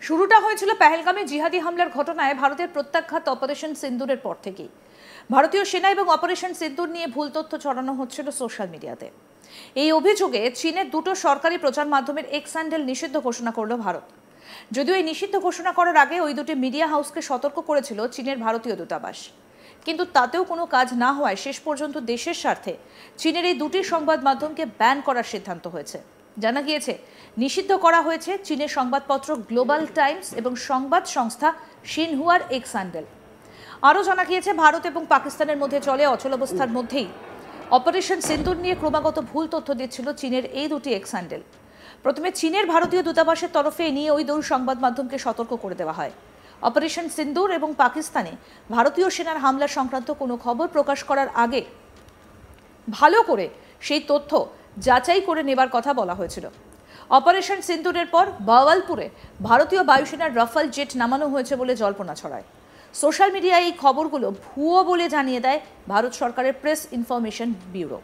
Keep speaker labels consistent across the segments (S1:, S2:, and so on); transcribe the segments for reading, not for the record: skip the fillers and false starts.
S1: শুরুটা হয়েছিল পেহেলগামে জিহাদি হামলার ঘটনায় ভারতের প্রত্যাঘাত অপারেশন সিন্দুরের পর থেকেই। ভারতীয় সেনা এবং অপারেশন সিন্দুর নিয়ে ভুল তথ্য ছড়ানো হচ্ছিল সোশ্যাল মিডিয়াতে। এই অভিযোগে চীনের দুটো সরকারি প্রচার মাধ্যমের এক্স হ্যান্ডেল নিষিদ্ধ ঘোষণা করল ভারত। যদিও এই নিষিদ্ধ ঘোষণা করার আগে ওই দুটি মিডিয়া হাউসকে সতর্ক করেছিল চীনের ভারতীয় দূতাবাস, কিন্তু তাতেও কোনো কাজ না হওয়ায় শেষ পর্যন্ত দেশের স্বার্থে চীনের এই দুটি সংবাদ মাধ্যমকে ব্যান করার সিদ্ধান্ত হয়েছে। জানা গিয়েছে, নিষিদ্ধ করা হয়েছে চীনের সংবাদপত্র গ্লোবাল টাইমস এবং সংবাদ সংস্থা শিনহুয়ার এক্স হ্যান্ডেল। আরও জানা গিয়েছে, ভারত এবং পাকিস্তানের মধ্যে চলে অচলাবস্থার মধ্যেই অপারেশন সিন্দুর নিয়ে ক্রমাগত ভুল তথ্য দিচ্ছিল চীনের এই দুটি এক্স হ্যান্ডেল। প্রথমে চীনের ভারতীয় দূতাবাসের তরফে নিয়ে ওই দুই সংবাদ মাধ্যমকে সতর্ক করে দেওয়া হয়। অপারেশন সিন্দুর এবং পাকিস্তানে ভারতীয় সেনার হামলা সংক্রান্ত কোনো খবর প্রকাশ করার আগে ভালো করে সেই তথ্য যাচাই করে নেবার কথা বলা হয়েছিল। অপারেশন সিন্দুরের পর বাওয়ালপুরে ভারতীয় বায়ুসেনার রাফাল জেট নামানো হয়েছে বলে জল্পনা ছড়ায়। সোশ্যাল মিডিয়ায় এই খবরগুলো ভুয়ো বলে জানিয়ে দেয় ভারত সরকারের প্রেস ইনফরমেশন ব্যুরো।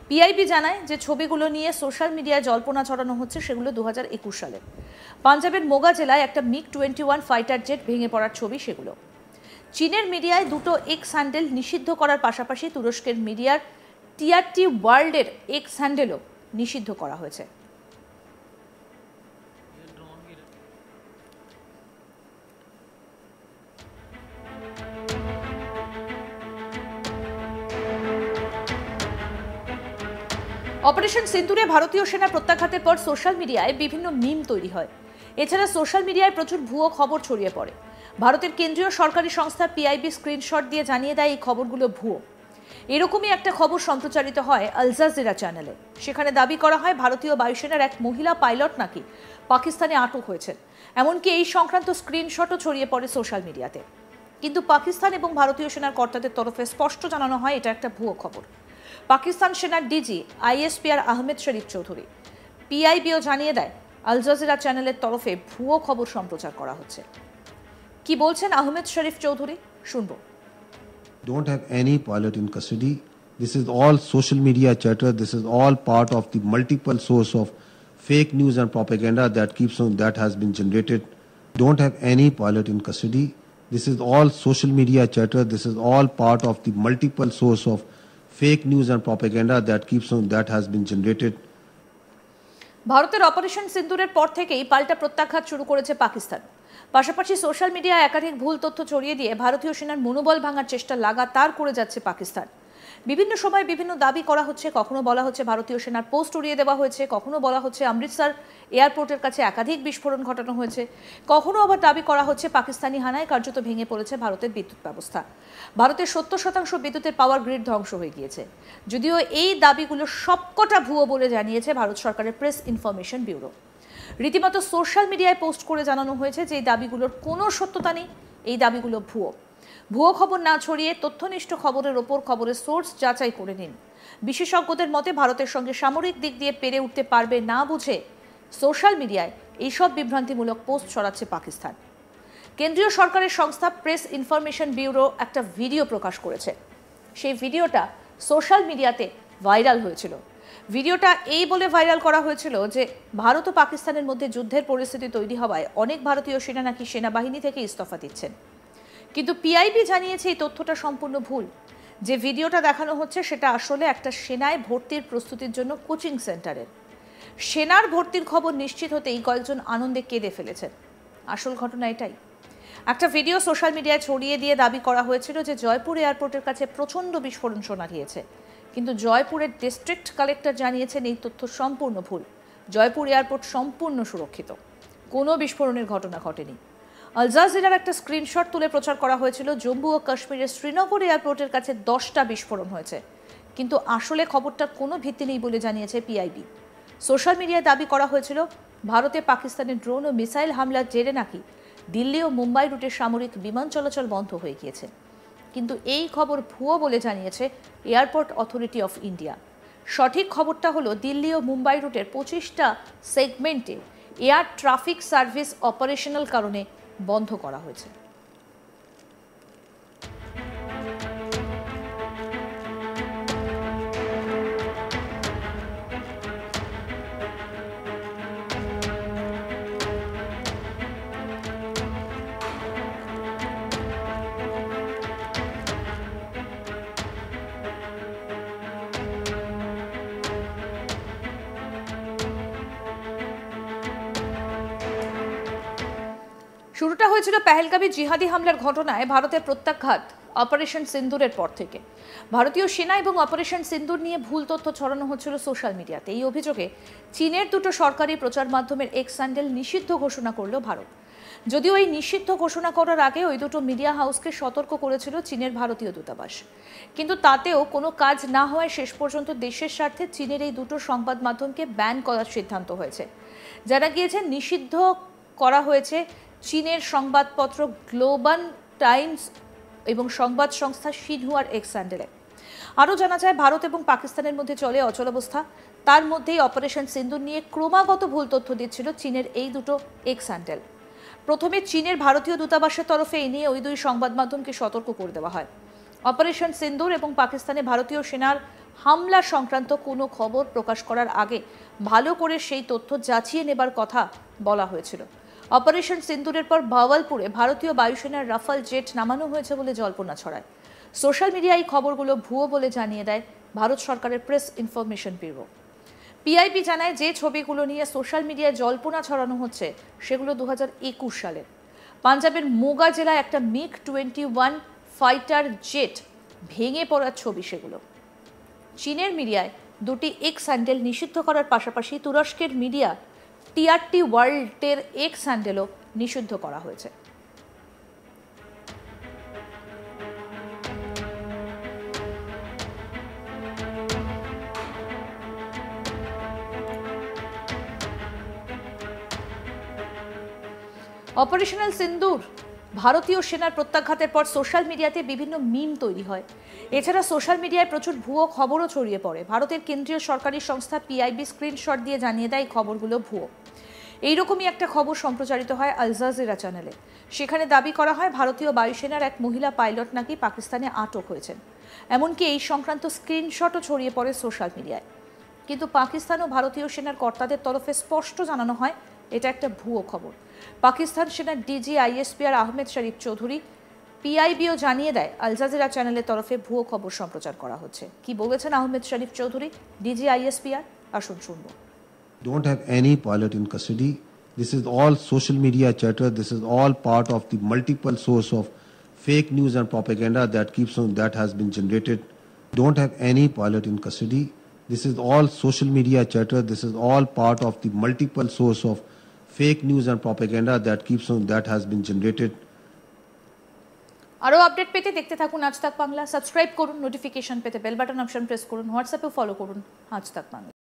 S1: পিআইবি জানায় যে ছবিগুলো নিয়ে সোশ্যাল মিডিয়ায় জল্পনা ছড়ানো হচ্ছে সেগুলো 2021 সালে পাঞ্জাবের মোগা জেলায় একটা MiG-21 ফাইটার জেট ভেঙে পড়ার ছবি সেগুলো। চীনের মিডিয়ায় দুটো এক্স হ্যান্ডেল নিষিদ্ধ করার পাশাপাশি তুরস্কের মিডিয়ার টিআরটি ওয়ার্ল্ডের এক্স হ্যান্ডেলও নিষিদ্ধ করা হয়েছে। অপারেশন সিন্দুরে ভারতীয় সেনা প্রত্যাঘাতের পর সোশ্যাল মিডিয়ায় বিভিন্ন মিম তৈরি হয়। এছাড়া সোশ্যাল মিডিয়ায় প্রচুর ভুয়ো খবর ছড়িয়ে পড়ে। ভারতের কেন্দ্রীয় সরকারি সংস্থা পিআইবি স্ক্রিনশট দিয়ে জানিয়ে দেয় এই খবরগুলো ভুয়ো। এরকমই একটা খবর সম্প্রচারিত হয় আল জাজিরা চ্যানেলে। সেখানে দাবি করা হয় ভারতীয় বায়ুসেনার এক মহিলা পাইলট নাকি পাকিস্তানে আটক হয়েছেন। এমনকি এই সংক্রান্ত স্ক্রিনশটও ছড়িয়ে পড়ে সোশ্যাল মিডিয়াতে। কিন্তু পাকিস্তান এবং ভারতীয় সেনার কর্তাদের তরফে স্পষ্ট জানানো হয় এটা একটা ভুয়ো খবর। পাকিস্তান সেনার ডিজি আইএসপিআর আহমেদ শরীফ চৌধুরী পিআইবিও জানিয়ে দেয় আল জাজিরা চ্যানেলের তরফে ভুয়ো খবর সম্প্রচার করা হচ্ছে। কি বলছেন আহমেদ শরীফ চৌধুরী, শুনবো।
S2: Don't have any pilot in custody. This is all social media chatter. This is all part of the multiple source of fake news and propaganda that has been generated. Don't have any pilot in custody. This is all social media chatter. This is all part of the multiple source of fake news and propaganda that has been generated.
S1: ভারতের operation সিন্দুরের পর থেকেই পাল্টা প্রত্যাঘাত শুরু করেছে পাকিস্তান। পাশাপাশি social মিডিয়ায় একাধিক ভুল তথ্য ছড়িয়ে দিয়ে ভারতীয় সেনার মনোবল ভাঙার চেষ্টা লাগাতার করে যাচ্ছে পাকিস্তান। বিভিন্ন সময় বিভিন্ন দাবি করা হচ্ছে, কখনো বলা হচ্ছে ভারতীয় সেনার পোস্ট উড়িয়ে দেওয়া হয়েছে, কখনো বলা হচ্ছে অমৃতসর এয়ারপোর্টের কাছে একাধিক বিস্ফোরণ ঘটানো হয়েছে, কখনো আবার দাবি করা হচ্ছে পাকিস্তানি হানায় কার্যত ভেঙে পড়েছে ভারতের বিদ্যুৎ ব্যবস্থা। ভারতের 70% বিদ্যুতের পাওয়ার গ্রিড ধ্বংস হয়ে গিয়েছে। যদিও এই দাবিগুলো সবকটা ভুয়ো বলে জানিয়েছে ভারত সরকারের প্রেস ইনফরমেশন ব্যুরো। রীতিমতো সোশ্যাল মিডিয়ায় পোস্ট করে জানানো হয়েছে যে এই দাবিগুলোর কোনো সত্যতা নেই, এই দাবিগুলো ভুয়ো। ভুয়ো খবর না ছড়িয়ে তথ্যনিষ্ঠ খবরের ওপর খবরের সোর্স যাচাই করে নিন। বিশেষজ্ঞদের মতে ভারতের সঙ্গে সামরিক দিক দিয়ে পেরে উঠতে পারবে না বুঝে সোশ্যাল মিডিয়ায় এইসব বিভ্রান্তিমূলক পোস্ট ছড়াচ্ছে পাকিস্তান। কেন্দ্রীয় সরকারের সংস্থা প্রেস ইনফরমেশন ব্যুরো একটা ভিডিও প্রকাশ করেছে। সেই ভিডিওটা সোশ্যাল মিডিয়াতে ভাইরাল হয়েছিল। ভিডিওটা এই বলে ভাইরাল করা হয়েছিল যে ভারত ও পাকিস্তানের মধ্যে যুদ্ধের পরিস্থিতি তৈরি হওয়ায় অনেক ভারতীয় সেনা নাকি সেনাবাহিনী থেকে ইস্তফা দিচ্ছেন। কিন্তু পিআইবি জানিয়েছে এই তথ্যটা সম্পূর্ণ ভুল। যে ভিডিওটা দেখানো হচ্ছে সেটা আসলে একটা সেনায় ভর্তির প্রস্তুতির জন্য কোচিং সেন্টারের। সেনার ভর্তির খবর নিশ্চিত হতেই কয়েকজন আনন্দে কেঁদে ফেলেছেন। আসল ঘটনা এটাই। একটা ভিডিও সোশ্যাল মিডিয়ায় ছড়িয়ে দিয়ে দাবি করা হয়েছিল যে জয়পুর এয়ারপোর্টের কাছে প্রচণ্ড বিস্ফোরণ শোনা গিয়েছে। কিন্তু জয়পুরের ডিস্ট্রিক্ট কালেক্টর জানিয়েছেন এই তথ্য সম্পূর্ণ ভুল। জয়পুর এয়ারপোর্ট সম্পূর্ণ সুরক্ষিত, কোনো বিস্ফোরণের ঘটনা ঘটেনি। আল জাজিরার একটা স্ক্রিনশট তুলে প্রচার করা হয়েছিল জম্মু ও কাশ্মীরের শ্রীনগর এয়ারপোর্টের কাছে 10টা বিস্ফোরণ হয়েছে, কিন্তু আসলে খবরটার কোনো ভিত্তি নেই বলে জানিয়েছে পিআইবি। সোশ্যাল মিডিয়ায় দাবি করা হয়েছিল ভারতে পাকিস্তানের ড্রোন ও মিসাইল হামলার জেরে নাকি দিল্লি ও মুম্বাই রুটে সামরিক বিমান চলাচল বন্ধ হয়ে গিয়েছে। কিন্তু এই খবর ভুয়ো বলে জানিয়েছে এয়ারপোর্ট অথরিটি অফ ইন্ডিয়া। সঠিক খবরটা হলো দিল্লি ও মুম্বাই রুটের 25টা সেগমেন্টে এয়ার ট্রাফিক সার্ভিস অপারেশনাল কারণে বন্ধ করা হয়েছে। শুরুটা হয়েছিল পেহেলগামে জিহাদি হামলার ঘটনায় ভারতের প্রত্যাঘাত অপারেশন সিন্দুরের পর থেকে। ভারতীয় সেনা এবং অপারেশন সিন্দুর নিয়ে ভুল তথ্য ছড়ানো হচ্ছিল সোশ্যাল মিডিয়াতে। এই অভিযোগে চীনের দুটো সরকারি প্রচার মাধ্যমের এক্স হ্যান্ডেল নিষিদ্ধ ঘোষণা করল ভারত। যদিও এই নিষিদ্ধ ঘোষণা করার আগে ওই দুটো মিডিয়া হাউসকে সতর্ক করেছিল চীনের ভারতীয় দূতাবাস, কিন্তু তাতেও কোনো কাজ না হওয়ায় শেষ পর্যন্ত দেশের স্বার্থে চীনের এই দুটো সংবাদ মাধ্যমকে ব্যান করার সিদ্ধান্ত হয়েছে। যারা গিয়েছে নিষিদ্ধ করা হয়েছে চীনের সংবাদপত্র গ্লোবাল টাইমস এবং সংবাদ সংস্থা সিনহুয়ার এক্স হ্যান্ডেলে। আরও জানা যায়, ভারত এবং পাকিস্তানের মধ্যে চলে অচলাবস্থা। তার মধ্যেই অপারেশন সিন্দুর নিয়ে ক্রমাগত ভুল তথ্য দিচ্ছিল চীনের এই দুটো এক্স হ্যান্ডেল। প্রথমে চীনের ভারতীয় দূতাবাসের তরফে এই নিয়ে ওই দুই সংবাদ মাধ্যমকে সতর্ক করে দেওয়া হয়। অপারেশন সিন্দুর এবং পাকিস্তানে ভারতীয় সেনার হামলা সংক্রান্ত কোনো খবর প্রকাশ করার আগে ভালো করে সেই তথ্য যাচিয়ে নেবার কথা বলা হয়েছিল। অপারেশন সিন্দুরের পর ভাওয়ালপুরে ভারতীয় বায়ুসেনার রাফাল জেট নামানো হয়েছে বলে জল্পনা ছড়ায়। সোশ্যাল মিডিয়ায় এই খবরগুলো ভুয়ো বলে জানিয়ে দেয় ভারত সরকারের প্রেস ইনফরমেশন ব্যুরো। পিআইবি জানায়, যে ছবিগুলো নিয়ে সোশ্যাল মিডিয়ায় জল্পনা ছড়ানো হচ্ছে সেগুলো 2021 সালের পাঞ্জাবের মোগা জেলায় একটা MiG-21 ফাইটার জেট ভেঙে পড়ার ছবি। সেগুলো চীনের মিডিয়ায় দুটি এক্স হ্যান্ডেল নিষিদ্ধ করার পাশাপাশি তুরস্কের মিডিয়া TRT ওয়ার্ল্ডের এক্স হ্যান্ডেলও নিষিদ্ধ করা হয়েছে। অপারেশনাল সিন্দুর ভারতীয় সেনার প্রত্যাঘাতের পর সোশ্যাল মিডিয়াতে বিভিন্ন মিম তৈরি হয়। এছাড়া সোশ্যাল মিডিয়ায় প্রচুর ভুয়ো খবরও ছড়িয়ে পড়ে। ভারতের কেন্দ্রীয় সরকারি সংস্থা PIB স্ক্রিনশট দিয়ে জানিয়ে দেয় খবরগুলো ভুয়ো। এইরকমই একটা খবর সম্প্রচারিত হয় আল জাজিরা চ্যানেলে। সেখানে দাবি করা হয় ভারতীয় বায়ুসেনার এক মহিলা পাইলট নাকি পাকিস্তানে আটক হয়েছেন। এমনকি এই সংক্রান্ত স্ক্রিনশটও ছড়িয়ে পড়ে সোশ্যাল মিডিয়ায়। কিন্তু পাকিস্তান ও ভারতীয় সেনার কর্তাদের তরফে স্পষ্ট জানানো হয় এটা একটা ভুয়ো খবর। পাকিস্তান সেনার DG-ISPR আহমেদ শরীফ চৌধুরী PIBও জানিয়ে দেয় আল জাজিরা চ্যানেলের তরফে ভুয়ো খবর সম্প্রচার করা হচ্ছে। কি বলেছেন আহমেদ শরীফ চৌধুরী, DG-ISPR? আসুন শুনবো।
S2: Don't have any pilot in custody. This is all social media chatter. This is all part of the multiple source of fake news and propaganda that has been generated. Don't have any pilot in custody. This is all social media chatter. This is all part of the multiple source of fake news and propaganda that has been generated.
S1: আরও update পেতে দেখতে থাকুন আজ তাক Bangla. Subscribe করুন, notification পেতে bell button option press করুন, হোয়াটসঅ্যাপে ফলো করুন আজ তাক বাংলা।